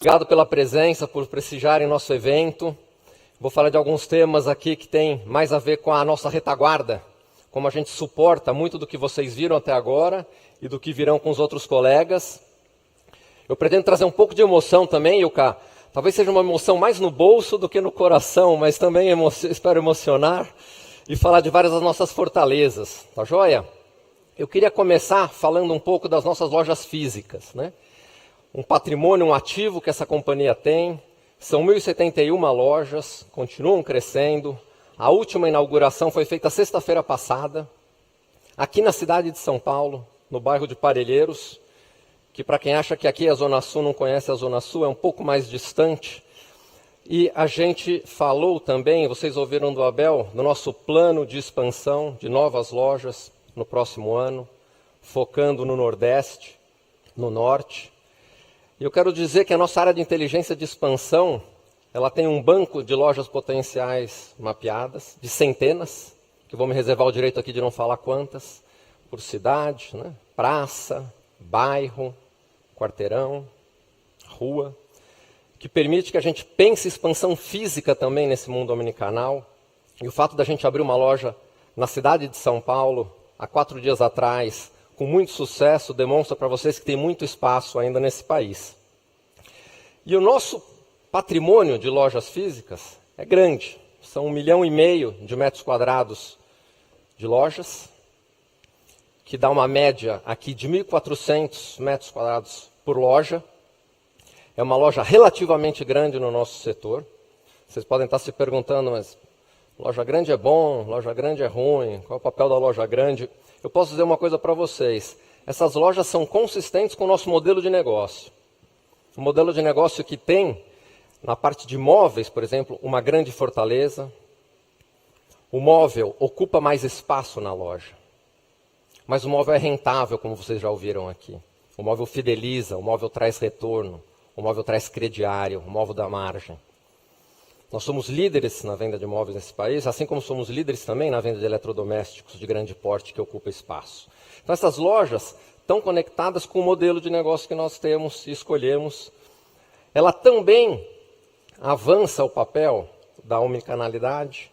Obrigado pela presença, por prestigiarem nosso evento. Vou falar de alguns temas aqui que tem mais a ver com a nossa retaguarda, como a gente suporta muito do que vocês viram até agora e do que virão com os outros colegas. Eu pretendo trazer um pouco de emoção também, Ilka. Talvez seja uma emoção mais no bolso do que no coração, mas também espero emocionar e falar de várias das nossas fortalezas, tá joia? Eu queria começar falando um pouco das nossas lojas físicas, né? Um patrimônio, um ativo que essa companhia tem. São 1.071 lojas, continuam crescendo. A última inauguração foi feita sexta-feira passada, aqui na cidade de São Paulo, no bairro de Parelheiros, que para quem acha que aqui é a Zona Sul, não conhece a Zona Sul, é um pouco mais distante. E a gente falou também, vocês ouviram do Abel, do nosso plano de expansão de novas lojas no próximo ano, focando no Nordeste, no Norte. E eu quero dizer que a nossa área de inteligência de expansão, ela tem um banco de lojas potenciais mapeadas, de centenas, que vou me reservar o direito aqui de não falar quantas, por cidade, né? Praça, bairro, quarteirão, rua, que permite que a gente pense expansão física também nesse mundo omnicanal. E o fato da gente abrir uma loja na cidade de São Paulo, há 4 dias atrás, com muito sucesso, demonstra para vocês que tem muito espaço ainda nesse país. E o nosso patrimônio de lojas físicas é grande. São 1,5 milhão de metros quadrados de lojas, que dá uma média aqui de 1.400 metros quadrados por loja. É uma loja relativamente grande no nosso setor. Vocês podem estar se perguntando, mas loja grande é bom, loja grande é ruim, qual é o papel da loja grande? Eu posso dizer uma coisa para vocês, essas lojas são consistentes com o nosso modelo de negócio. Um modelo de negócio que tem, na parte de móveis, por exemplo, uma grande fortaleza. O móvel ocupa mais espaço na loja. Mas o móvel é rentável, como vocês já ouviram aqui. O móvel fideliza, o móvel traz retorno, o móvel traz crediário, o móvel dá margem. Nós somos líderes na venda de móveis nesse país, assim como somos líderes também na venda de eletrodomésticos de grande porte que ocupa espaço. Então essas lojas estão conectadas com o modelo de negócio que nós temos e escolhemos. Ela também avança o papel da omnicanalidade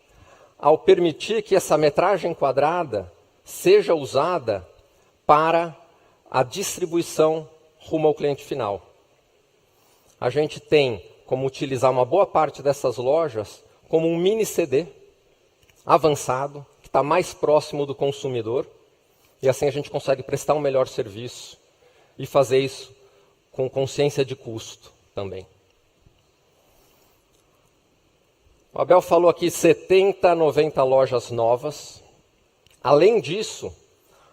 ao permitir que essa metragem quadrada seja usada para a distribuição rumo ao cliente final. A gente tem como utilizar uma boa parte dessas lojas como um mini CD avançado, que está mais próximo do consumidor, e assim a gente consegue prestar um melhor serviço e fazer isso com consciência de custo também. O Abel falou aqui 70, 90 lojas novas. Além disso,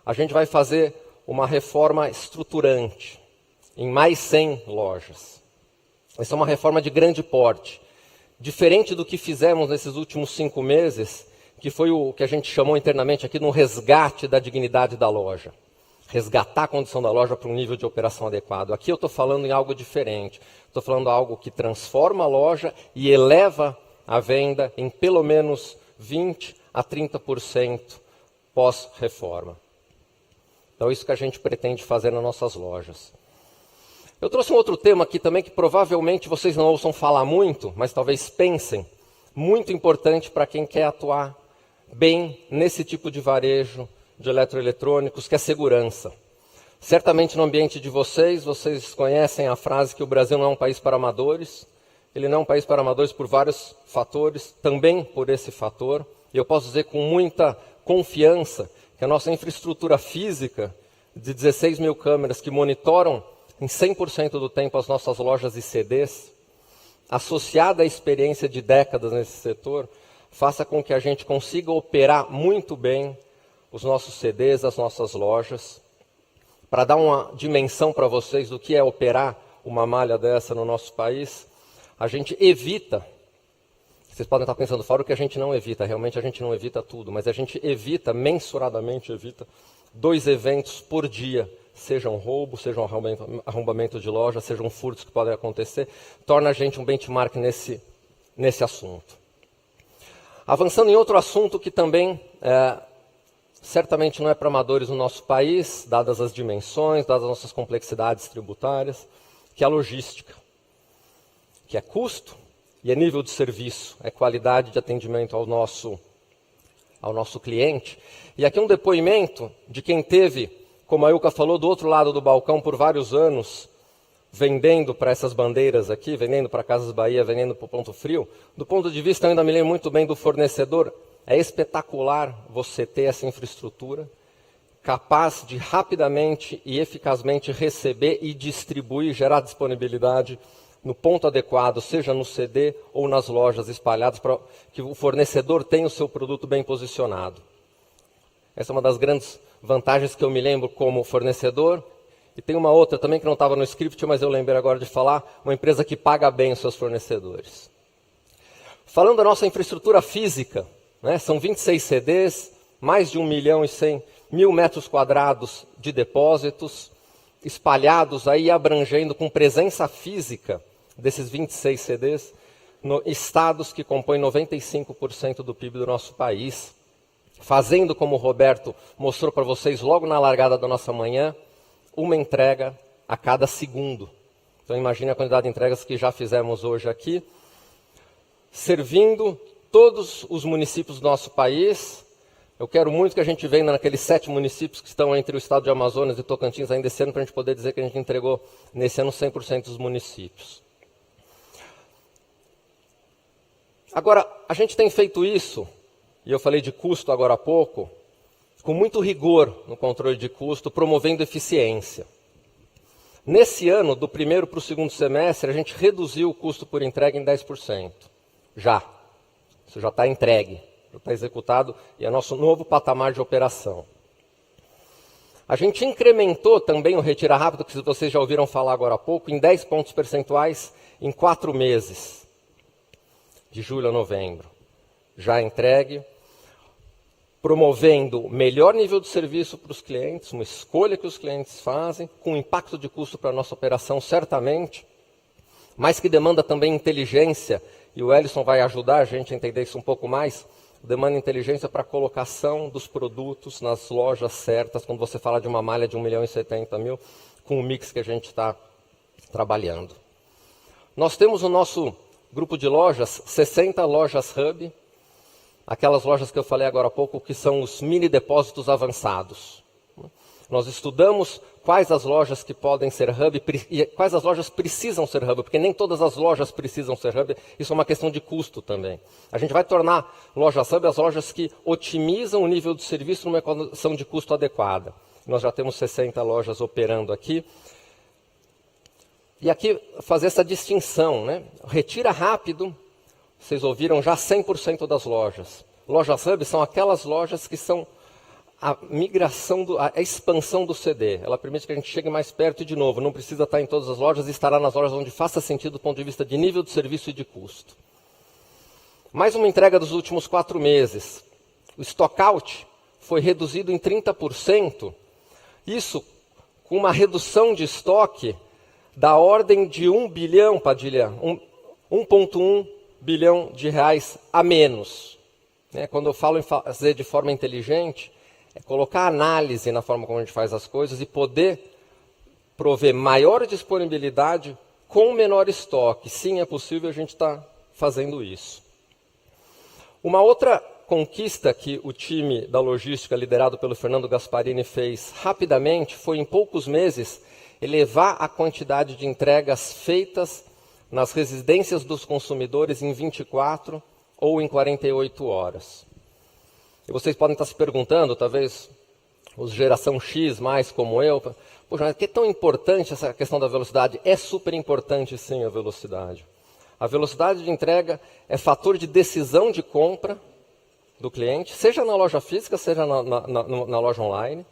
a gente vai fazer uma reforma estruturante em mais 100 lojas. Essa é uma reforma de grande porte, diferente do que fizemos nesses últimos 5 meses, que foi o que a gente chamou internamente aqui no resgate da dignidade da loja. Resgatar a condição da loja para um nível de operação adequado. Aqui eu estou falando em algo diferente. Estou falando algo que transforma a loja e eleva a venda em pelo menos 20% a 30% pós-reforma. Então, isso que a gente pretende fazer nas nossas lojas. Eu trouxe um outro tema aqui também que provavelmente vocês não ouçam falar muito, mas talvez pensem, muito importante para quem quer atuar bem nesse tipo de varejo de eletroeletrônicos, que é segurança. Certamente no ambiente de vocês conhecem a frase que o Brasil não é um país para amadores. Ele não é um país para amadores por vários fatores, também por esse fator. E eu posso dizer com muita confiança que a nossa infraestrutura física de 16 mil câmeras que monitoram em 100% do tempo as nossas lojas e CDs, associada à experiência de décadas nesse setor, faça com que a gente consiga operar muito bem os nossos CDs, as nossas lojas, para dar uma dimensão para vocês do que é operar uma malha dessa no nosso país. A gente evita, vocês podem estar pensando fora o que a gente não evita, realmente a gente não evita tudo, mas a gente evita, mensuradamente evita, 2 eventos por dia, seja um roubo, seja um arrombamento de loja, sejam furtos que podem acontecer, torna a gente um benchmark nesse assunto. Avançando em outro assunto que também certamente não é para amadores no nosso país, dadas as dimensões, dadas as nossas complexidades tributárias, que é a logística. que é custo, e é nível de serviço, é qualidade de atendimento ao nosso cliente. E aqui um depoimento de quem teve, como a Ilka falou, do outro lado do balcão por vários anos, vendendo para essas bandeiras aqui, vendendo para Casas Bahia, vendendo para o Ponto Frio. Do ponto de vista, eu ainda me lembro muito bem do fornecedor, é espetacular você ter essa infraestrutura, capaz de rapidamente e eficazmente receber e distribuir, gerar disponibilidade no ponto adequado, seja no CD ou nas lojas espalhadas, para que o fornecedor tenha o seu produto bem posicionado. Essa é uma das grandes vantagens que eu me lembro como fornecedor. E tem uma outra também que não estava no script, mas eu lembrei agora de falar, uma empresa que paga bem os seus fornecedores. Falando da nossa infraestrutura física, né, são 26 CDs, mais de 1.100.000 metros quadrados de depósitos, espalhados aí, abrangendo com presença física desses 26 CDs, no estados que compõem 95% do PIB do nosso país, fazendo, como o Roberto mostrou para vocês logo na largada da nossa manhã, uma entrega a cada segundo. Então imagine a quantidade de entregas que já fizemos hoje aqui, servindo todos os municípios do nosso país. Eu quero muito que a gente venha naqueles 7 municípios que estão entre o estado de Amazonas e Tocantins ainda esse ano, para a gente poder dizer que a gente entregou nesse ano 100% dos municípios. Agora, a gente tem feito isso, e eu falei de custo agora há pouco, com muito rigor no controle de custo, promovendo eficiência. Nesse ano, do primeiro para o segundo semestre, a gente reduziu o custo por entrega em 10%. Já. Isso já está entregue, já está executado e é nosso novo patamar de operação. A gente incrementou também o Retira Rápido, que vocês já ouviram falar agora há pouco, em 10 pontos percentuais em 4 meses, de julho a novembro. Já entregue, promovendo melhor nível de serviço para os clientes, uma escolha que os clientes fazem, com impacto de custo para a nossa operação, certamente, mas que demanda também inteligência, e o Ellison vai ajudar a gente a entender isso um pouco mais, demanda inteligência para a colocação dos produtos nas lojas certas, quando você fala de uma malha de 1.070.000, com o mix que a gente está trabalhando. Nós temos no nosso grupo de lojas, 60 lojas hub, aquelas lojas que eu falei agora há pouco, que são os mini depósitos avançados. Nós estudamos quais as lojas que podem ser hub e quais as lojas precisam ser hub, porque nem todas as lojas precisam ser hub, isso é uma questão de custo também. A gente vai tornar lojas hub as lojas que otimizam o nível de serviço numa equação de custo adequada. Nós já temos 60 lojas operando aqui. E aqui fazer essa distinção, né? Retira Rápido, vocês ouviram já 100% das lojas. Lojas hub são aquelas lojas que são a migração, a expansão do CD. Ela permite que a gente chegue mais perto e, de novo, não precisa estar em todas as lojas e estará nas lojas onde faça sentido do ponto de vista de nível de serviço e de custo. Mais uma entrega dos últimos 4 meses. O stockout foi reduzido em 30%. Isso com uma redução de estoque da ordem de 1 bilhão, Padilha, 1,1 bilhão de reais a menos. Quando eu falo em fazer de forma inteligente, é colocar análise na forma como a gente faz as coisas e poder prover maior disponibilidade com menor estoque. Sim, é possível, a gente está fazendo isso. Uma outra conquista que o time da logística, liderado pelo Fernando Gasparini, fez rapidamente foi, em poucos meses, elevar a quantidade de entregas feitas nas residências dos consumidores em 24 ou em 48 horas. E vocês podem estar se perguntando, talvez os geração X mais como eu, poxa, mas que é tão importante essa questão da velocidade? É super importante sim a velocidade. A velocidade de entrega é fator de decisão de compra do cliente, seja na loja física, seja na loja online.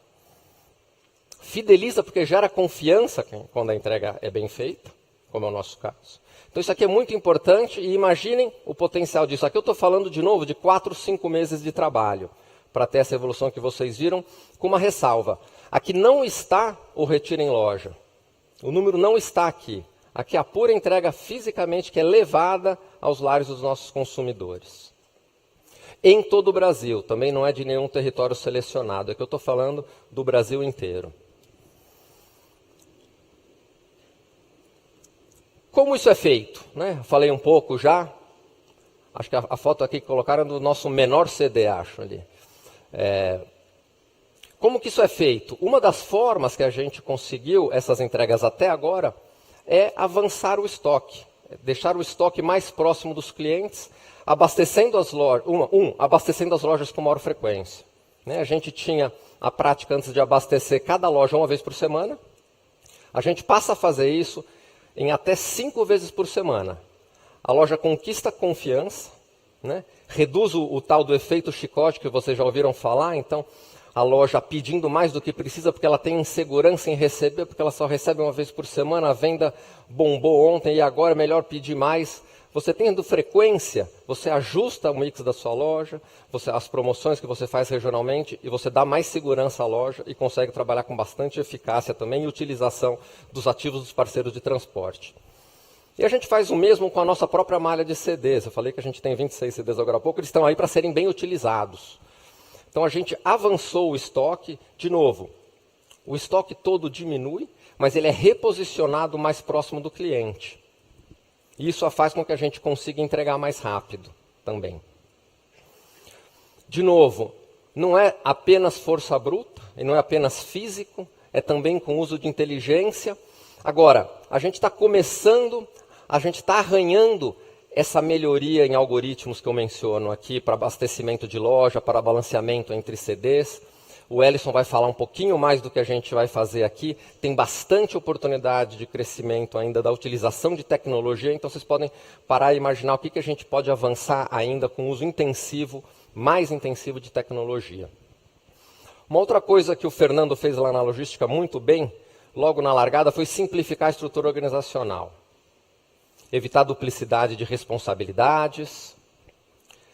Fideliza porque gera confiança quando a entrega é bem feita, como é o nosso caso. Então isso aqui é muito importante e imaginem o potencial disso. Aqui eu estou falando de novo de 4, 5 meses de trabalho para ter essa evolução que vocês viram, com uma ressalva. Aqui não está o retiro em loja. O número não está aqui. Aqui é a pura entrega fisicamente que é levada aos lares dos nossos consumidores. Em todo o Brasil, também não é de nenhum território selecionado. Aqui eu estou falando do Brasil inteiro. Como isso é feito? Né? Falei um pouco já. Acho que a foto aqui que colocaram é do nosso menor CD, acho ali. Como que isso é feito? Uma das formas que a gente conseguiu essas entregas até agora é avançar o estoque. Deixar o estoque mais próximo dos clientes, abastecendo as lojas, abastecendo as lojas com maior frequência. Né? A gente tinha a prática antes de abastecer cada loja uma vez por semana. A gente passa a fazer isso em até 5 vezes por semana. A loja conquista confiança, né? Reduz o tal do efeito chicote que vocês já ouviram falar. Então, a loja pedindo mais do que precisa porque ela tem insegurança em receber, porque ela só recebe uma vez por semana, a venda bombou ontem e agora é melhor pedir mais. Você tendo frequência, você ajusta o mix da sua loja, as promoções que você faz regionalmente, e você dá mais segurança à loja e consegue trabalhar com bastante eficácia também e utilização dos ativos dos parceiros de transporte. E a gente faz o mesmo com a nossa própria malha de CDs. Eu falei que a gente tem 26 CDs agora há pouco, eles estão aí para serem bem utilizados. Então a gente avançou o estoque, de novo, o estoque todo diminui, mas ele é reposicionado mais próximo do cliente. E isso faz com que a gente consiga entregar mais rápido também. De novo, não é apenas força bruta, e não é apenas físico, é também com uso de inteligência. Agora, a gente está começando, a gente está arranhando essa melhoria em algoritmos que eu menciono aqui para abastecimento de loja, para balanceamento entre CDs. O Ellison vai falar um pouquinho mais do que a gente vai fazer aqui. Tem bastante oportunidade de crescimento ainda da utilização de tecnologia, então vocês podem parar e imaginar o que a gente pode avançar ainda com o uso intensivo, mais intensivo de tecnologia. Uma outra coisa que o Fernando fez lá na logística muito bem, logo na largada, foi simplificar a estrutura organizacional. Evitar duplicidade de responsabilidades,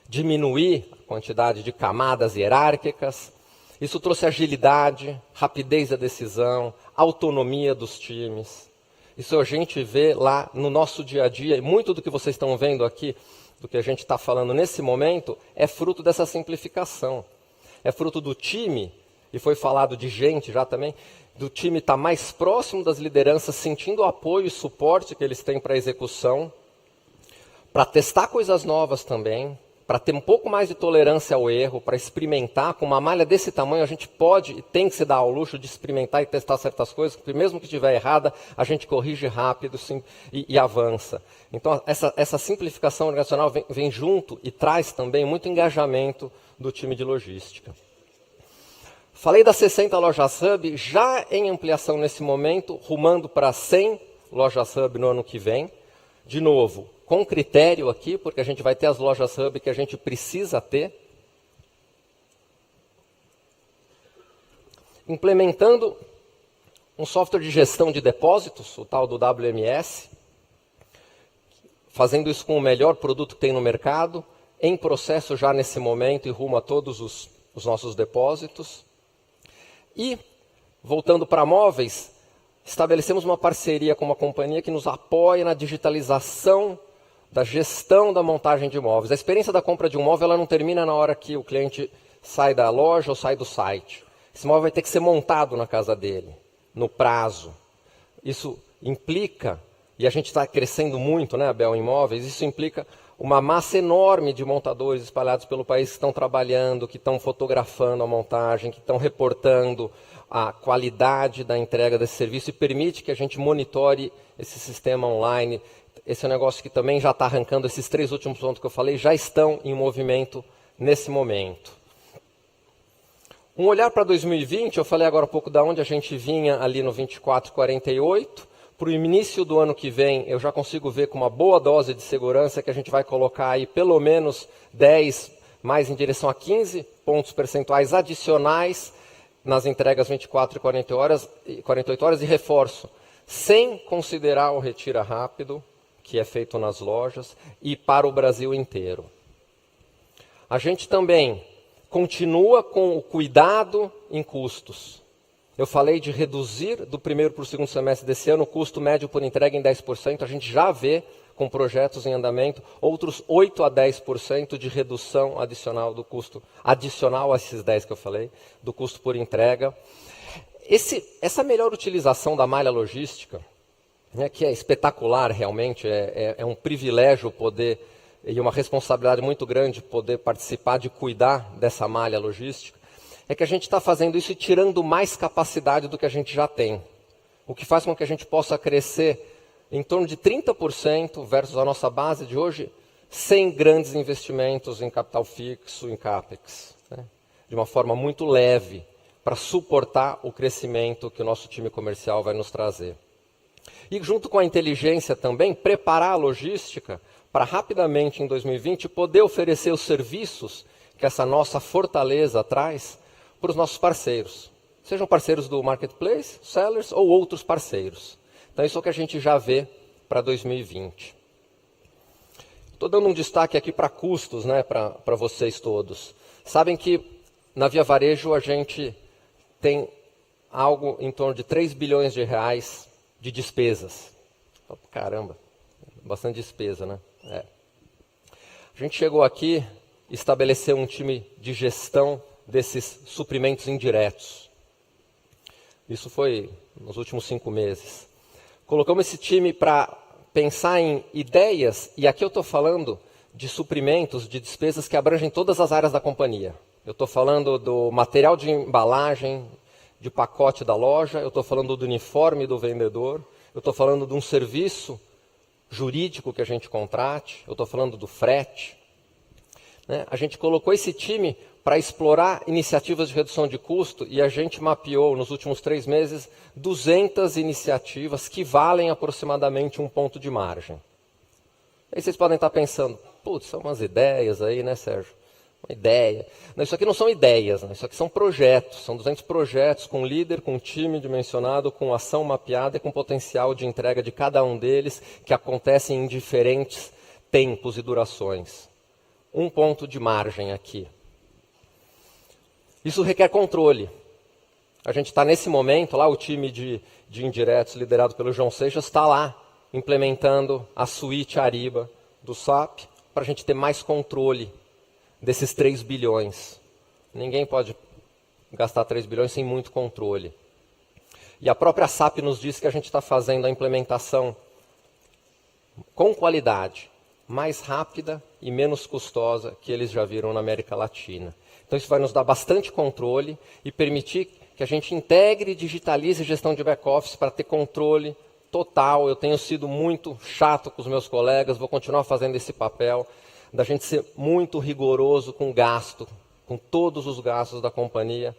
diminuir a quantidade de camadas hierárquicas. Isso trouxe agilidade, rapidez da decisão, autonomia dos times. Isso a gente vê lá no nosso dia a dia, e muito do que vocês estão vendo aqui, do que a gente está falando nesse momento, é fruto dessa simplificação. É fruto do time, e foi falado de gente já também, do time estar mais próximo das lideranças, sentindo o apoio e suporte que eles têm para a execução, para testar coisas novas também, para ter um pouco mais de tolerância ao erro, para experimentar. Com uma malha desse tamanho, a gente pode e tem que se dar ao luxo de experimentar e testar certas coisas, porque mesmo que estiver errada, a gente corrige rápido sim, e avança. Então, essa simplificação organizacional vem junto e traz também muito engajamento do time de logística. Falei das 60 lojas Hub, já em ampliação nesse momento, rumando para 100 lojas Hub no ano que vem. De novo, com critério aqui, porque a gente vai ter as lojas Hub que a gente precisa ter. Implementando um software de gestão de depósitos, o tal do WMS. Fazendo isso com o melhor produto que tem no mercado, em processo já nesse momento e rumo a todos os nossos depósitos. E, voltando para móveis, estabelecemos uma parceria com uma companhia que nos apoia na digitalização da gestão da montagem de móveis. A experiência da compra de um móvel ela não termina na hora que o cliente sai da loja ou sai do site. Esse móvel vai ter que ser montado na casa dele, no prazo. Isso implica, e a gente está crescendo muito, né, Abel, em móveis, isso implica uma massa enorme de montadores espalhados pelo país que estão trabalhando, que estão fotografando a montagem, que estão reportando a qualidade da entrega desse serviço e permite que a gente monitore esse sistema online. Esse é um negócio que também já está arrancando, esses 3 últimos pontos que eu falei já estão em movimento nesse momento. Um olhar para 2020, eu falei agora há pouco de onde a gente vinha ali no 24,48. Para o início do ano que vem, eu já consigo ver com uma boa dose de segurança que a gente vai colocar aí pelo menos 10, mais em direção a 15 pontos percentuais adicionais nas entregas 24 e 48 horas, e reforço, sem considerar o retira rápido, que é feito nas lojas, e para o Brasil inteiro. A gente também continua com o cuidado em custos. Eu falei de reduzir do primeiro para o segundo semestre desse ano o custo médio por entrega em 10%. A gente já vê, com projetos em andamento, outros 8 a 10% de redução adicional do custo, adicional a esses 10 que eu falei, do custo por entrega. Essa melhor utilização da malha logística, né, que é espetacular realmente, é um privilégio poder, e uma responsabilidade muito grande poder participar de cuidar dessa malha logística, é que a gente está fazendo isso e tirando mais capacidade do que a gente já tem. O que faz com que a gente possa crescer em torno de 30% versus a nossa base de hoje, sem grandes investimentos em capital fixo, em CAPEX, né? De uma forma muito leve, para suportar o crescimento que o nosso time comercial vai nos trazer. E junto com a inteligência também, preparar a logística para rapidamente em 2020 poder oferecer os serviços que essa nossa fortaleza traz para os nossos parceiros. Sejam parceiros do Marketplace, sellers ou outros parceiros. Então isso é o que a gente já vê para 2020. Estou dando um destaque aqui para custos, né, para vocês todos. Sabem que na Via Varejo a gente tem algo em torno de 3 bilhões de reais de despesas. Caramba, bastante despesa, né? É. A gente chegou aqui e estabeleceu um time de gestão desses suprimentos indiretos. Isso foi nos últimos 5 meses. Colocamos esse time para pensar em ideias, e aqui eu estou falando de suprimentos, de despesas que abrangem todas as áreas da companhia. Eu estou falando do material de embalagem, de pacote da loja, eu estou falando do uniforme do vendedor, eu estou falando de um serviço jurídico que a gente contrate, eu estou falando do frete. Né? A gente colocou esse time para explorar iniciativas de redução de custo e a gente mapeou nos últimos 3 meses 200 iniciativas que valem aproximadamente 1 ponto de margem. Aí vocês podem estar pensando, putz, são umas ideias aí, né, Sérgio? Uma ideia. Não, isso aqui não são ideias, né? Isso aqui são projetos. São 200 projetos com líder, com time dimensionado, com ação mapeada e com potencial de entrega de cada um deles, que acontecem em diferentes tempos e durações. 1 ponto de margem aqui. Isso requer controle. A gente está nesse momento, lá o time de indiretos liderado pelo João Seixas está lá implementando a suíte Ariba do SAP para a gente ter mais controle desses 3 bilhões. Ninguém pode gastar 3 bilhões sem muito controle. E a própria SAP nos diz que a gente está fazendo a implementação com qualidade, mais rápida e menos custosa que eles já viram na América Latina. Então isso vai nos dar bastante controle e permitir que a gente integre e digitalize a gestão de back-office para ter controle total. Eu tenho sido muito chato com os meus colegas, vou continuar fazendo esse papel, da gente ser muito rigoroso com gasto, com todos os gastos da companhia,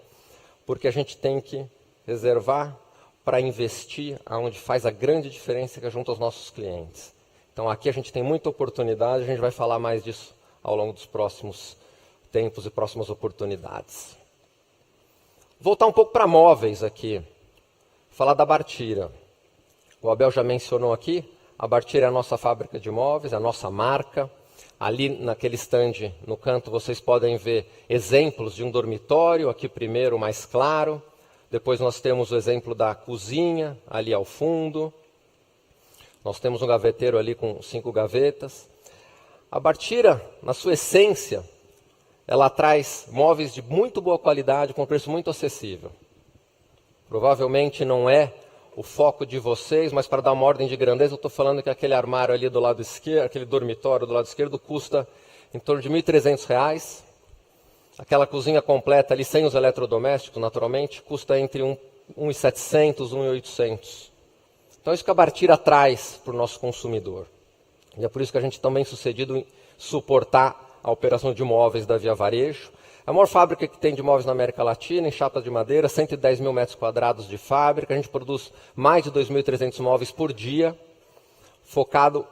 porque a gente tem que reservar para investir aonde faz a grande diferença, que é junto aos nossos clientes. Então aqui a gente tem muita oportunidade, a gente vai falar mais disso ao longo dos próximos tempos e próximas oportunidades. Voltar um pouco para móveis aqui, falar da Bartira. O Abel já mencionou aqui, a Bartira é a nossa fábrica de móveis, é a nossa marca. Ali naquele stand no canto vocês podem ver exemplos de um dormitório, aqui primeiro o mais claro, depois nós temos o exemplo da cozinha, ali ao fundo. Nós temos um gaveteiro ali com 5 gavetas. A Bartira, na sua essência, ela traz móveis de muito boa qualidade, com preço muito acessível. Provavelmente não é o foco de vocês, mas para dar uma ordem de grandeza, eu estou falando que aquele armário ali do lado esquerdo, aquele dormitório do lado esquerdo, custa em torno de R$ 1.300. Aquela cozinha completa ali, sem os eletrodomésticos, naturalmente, custa entre R$ 1.700 e R$ 1.800. Então, isso que a Bartira traz para o nosso consumidor. E é por isso que a gente também sucedido em suportar a operação de móveis da Via Varejo. É a maior fábrica que tem de móveis na América Latina, em chapa de madeira, 110 mil metros quadrados de fábrica. A gente produz mais de 2.300 móveis por dia, focado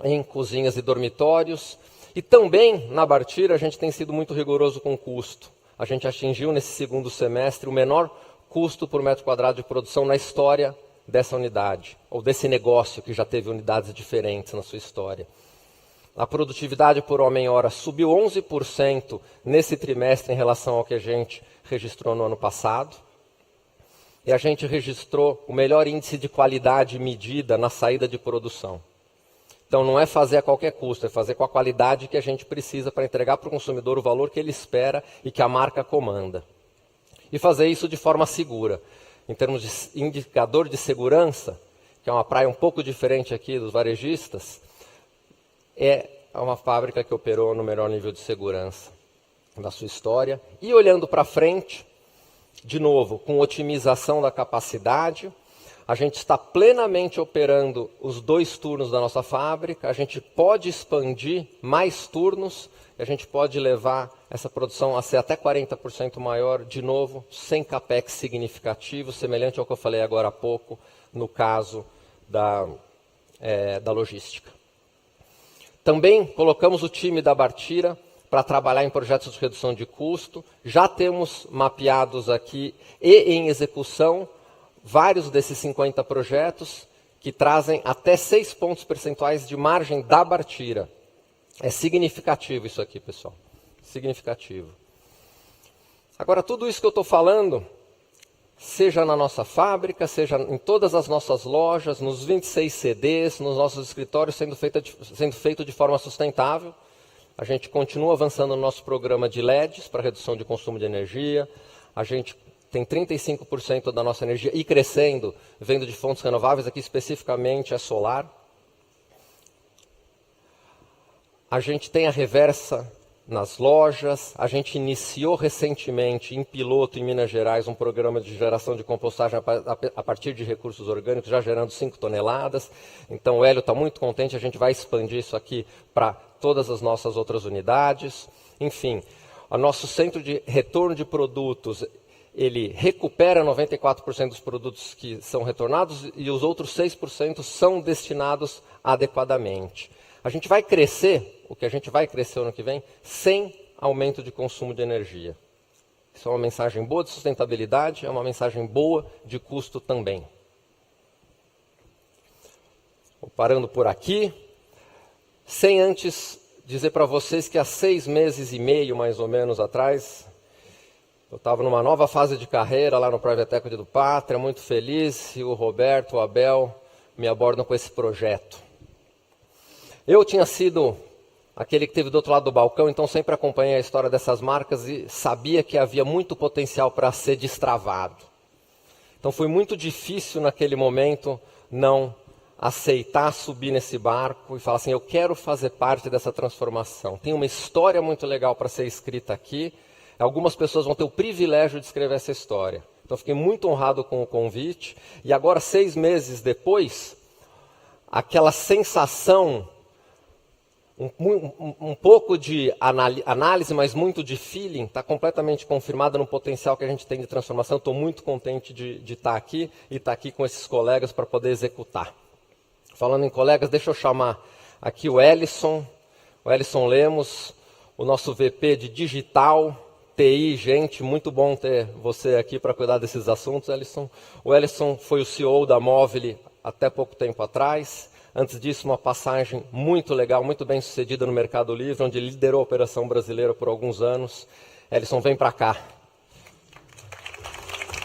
em cozinhas e dormitórios. E também, na Bartira, a gente tem sido muito rigoroso com o custo. A gente atingiu, nesse segundo semestre, o menor custo por metro quadrado de produção na história dessa unidade, ou desse negócio que já teve unidades diferentes na sua história. A produtividade por homem-hora subiu 11% nesse trimestre em relação ao que a gente registrou no ano passado. E a gente registrou o melhor índice de qualidade medida na saída de produção. Então não é fazer a qualquer custo, é fazer com a qualidade que a gente precisa para entregar para o consumidor o valor que ele espera e que a marca comanda. E fazer isso de forma segura. Em termos de indicador de segurança, que é uma praia um pouco diferente aqui dos varejistas, é uma fábrica que operou no melhor nível de segurança da sua história. E olhando para frente, de novo, com otimização da capacidade, a gente está plenamente operando os 2 turnos da nossa fábrica, a gente pode expandir mais turnos, a gente pode levar essa produção a ser até 40% maior, de novo, sem capex significativo, semelhante ao que eu falei agora há pouco, no caso da logística. Também colocamos o time da Bartira para trabalhar em projetos de redução de custo. Já temos mapeados aqui e em execução vários desses 50 projetos que trazem até 6 pontos percentuais de margem da Bartira. É significativo isso aqui, pessoal. Significativo. Agora, tudo isso que eu estou falando, seja na nossa fábrica, seja em todas as nossas lojas, nos 26 CDs, nos nossos escritórios, sendo feito de forma sustentável. A gente continua avançando no nosso programa de LEDs para redução de consumo de energia. A gente tem 35% da nossa energia e crescendo, vindo de fontes renováveis, aqui especificamente é solar. A gente tem a reversa nas lojas, a gente iniciou recentemente em piloto em Minas Gerais um programa de geração de compostagem a partir de recursos orgânicos, já gerando 5 toneladas. Então o Hélio está muito contente, a gente vai expandir isso aqui para todas as nossas outras unidades. Enfim, o nosso centro de retorno de produtos, ele recupera 94% dos produtos que são retornados e os outros 6% são destinados adequadamente. A gente vai crescer, o que a gente vai crescer ano que vem, sem aumento de consumo de energia. Isso é uma mensagem boa de sustentabilidade, é uma mensagem boa de custo também. Vou parando por aqui, sem antes dizer para vocês que há 6 meses e meio, mais ou menos, atrás, eu estava numa nova fase de carreira lá no Private Equity do Pátria, muito feliz, e o Roberto, o Abel, me abordam com esse projeto. Eu tinha sido aquele que esteve do outro lado do balcão, então sempre acompanhei a história dessas marcas e sabia que havia muito potencial para ser destravado. Então foi muito difícil naquele momento não aceitar subir nesse barco e falar assim, eu quero fazer parte dessa transformação. Tem uma história muito legal para ser escrita aqui, algumas pessoas vão ter o privilégio de escrever essa história. Então fiquei muito honrado com o convite e agora 6 meses depois, aquela sensação um pouco de análise, mas muito de feeling, está completamente confirmada no potencial que a gente tem de transformação. Estou muito contente de estar aqui e estar aqui com esses colegas para poder executar. Falando em colegas, deixa eu chamar aqui o Ellison Lemos, o nosso VP de Digital, TI, gente, muito bom ter você aqui para cuidar desses assuntos, Ellison. O Ellison foi o CEO da Movile até pouco tempo atrás. Antes disso, uma passagem muito legal, muito bem sucedida no Mercado Livre, onde liderou a operação brasileira por alguns anos. Ellison, vem para cá.